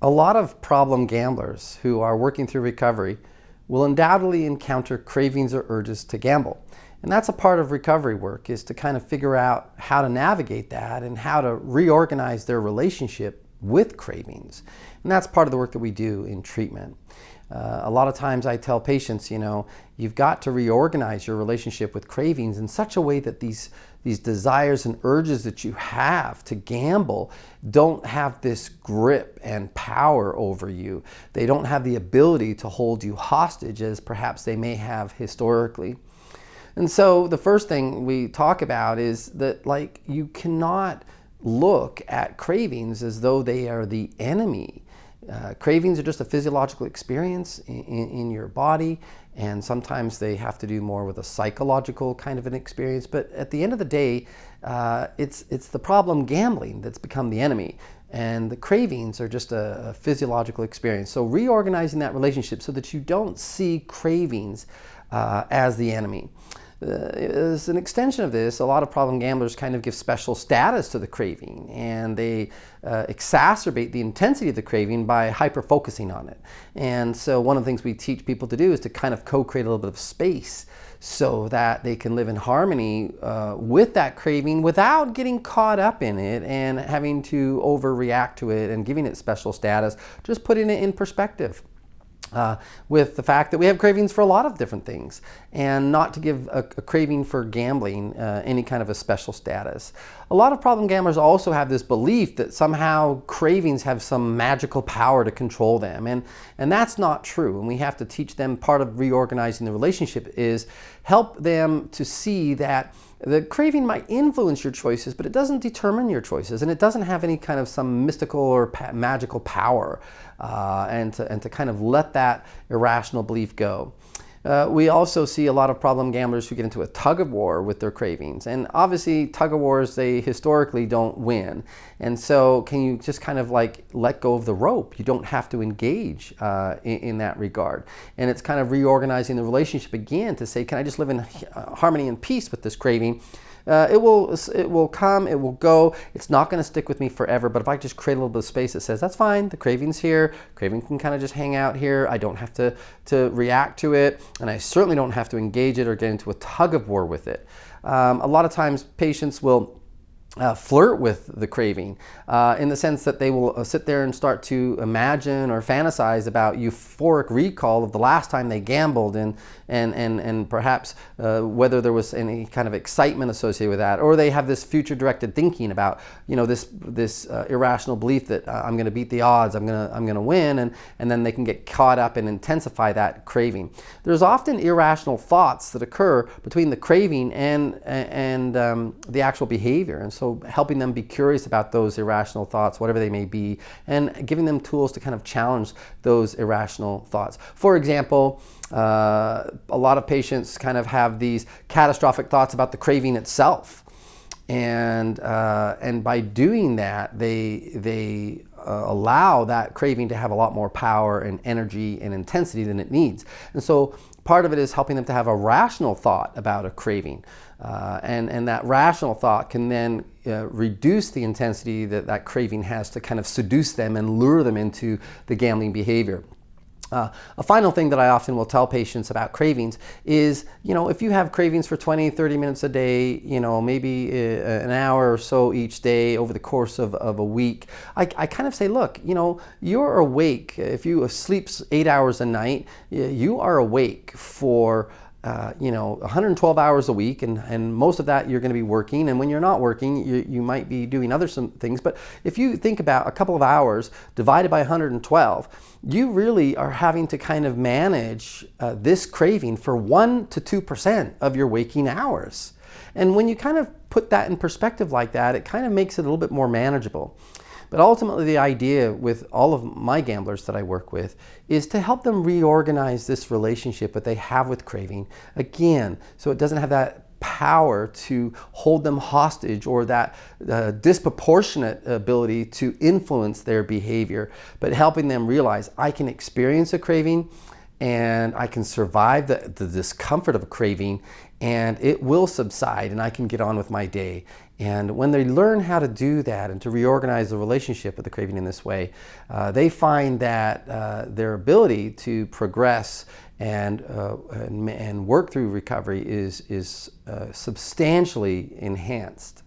A lot of problem gamblers who are working through recovery will undoubtedly encounter cravings or urges to gamble. And that's a part of recovery work, is to kind of figure out how to navigate that and how to reorganize their relationship with cravings. And that's part of the work that we do in treatment. A lot of times I tell patients, you've got to reorganize your relationship with cravings in such a way that these desires and urges that you have to gamble don't have this grip and power over you. They don't have the ability to hold you hostage as perhaps they may have historically. And so the first thing we talk about is that, you cannot look at cravings as though they are the enemy. Cravings are just a physiological experience in your body, and sometimes they have to do more with a psychological kind of an experience. But at the end of the day, it's the problem gambling that's become the enemy, and the cravings are just a physiological experience. So reorganizing that relationship so that you don't see cravings as the enemy. As an extension of this, a lot of problem gamblers kind of give special status to the craving, and they exacerbate the intensity of the craving by hyper-focusing on it. And so one of the things we teach people to do is to kind of co-create a little bit of space so that they can live in harmony with that craving without getting caught up in it and having to overreact to it and giving it special status, just putting it in perspective. With the fact that we have cravings for a lot of different things, and not to give a craving for gambling any kind of a special status. A lot of problem gamblers also have this belief that somehow cravings have some magical power to control them, and that's not true. And we have to teach them, part of reorganizing the relationship is help them to see that the craving might influence your choices, but it doesn't determine your choices, and it doesn't have any kind of some mystical or magical power, and to kind of let that irrational belief go. We also see a lot of problem gamblers who get into a tug of war with their cravings, and obviously tug of wars, they historically don't win. And so can you just kind of let go of the rope? You don't have to engage in that regard. And it's kind of reorganizing the relationship again to say, can I just live in harmony and peace with this craving? It will come, it will go. It's not going to stick with me forever, but if I just create a little bit of space that says, that's fine, the craving's here, craving can kind of just hang out here, I don't have to react to it, and I certainly don't have to engage it or get into a tug of war with it. A lot of times patients will flirt with the craving in the sense that they will sit there and start to imagine or fantasize about euphoric recall of the last time they gambled, and perhaps whether there was any kind of excitement associated with that, or they have this future directed thinking about this irrational belief that I'm going to beat the odds, I'm going to win, and then they can get caught up and intensify that craving. There's often irrational thoughts that occur between the craving and the actual behavior, and so helping them be curious about those irrational thoughts, whatever they may be, and giving them tools to kind of challenge those irrational thoughts. For example, a lot of patients kind of have these catastrophic thoughts about the craving itself. And by doing that, they allow that craving to have a lot more power and energy and intensity than it needs. And so part of it is helping them to have a rational thought about a craving. And that rational thought can then reduce the intensity that craving has to kind of seduce them and lure them into the gambling behavior. A final thing that I often will tell patients about cravings is, if you have cravings for 20, 30 minutes a day, maybe an hour or so each day over the course of a week, I kind of say, look, you're awake. If you sleep 8 hours a night, you are awake for 112 hours a week, and most of that you're going to be working, and when you're not working, you might be doing some things. But if you think about a couple of hours divided by 112, you really are having to kind of manage this craving for 1 to 2% of your waking hours. And when you kind of put that in perspective like that, it kind of makes it a little bit more manageable. But ultimately, the idea with all of my gamblers that I work with is to help them reorganize this relationship that they have with craving, again, so it doesn't have that power to hold them hostage or that disproportionate ability to influence their behavior, but helping them realize I can experience a craving and I can survive the discomfort of a craving, and it will subside and I can get on with my day. And when they learn how to do that and to reorganize the relationship with the craving in this way, they find that their ability to progress and work through recovery is substantially enhanced.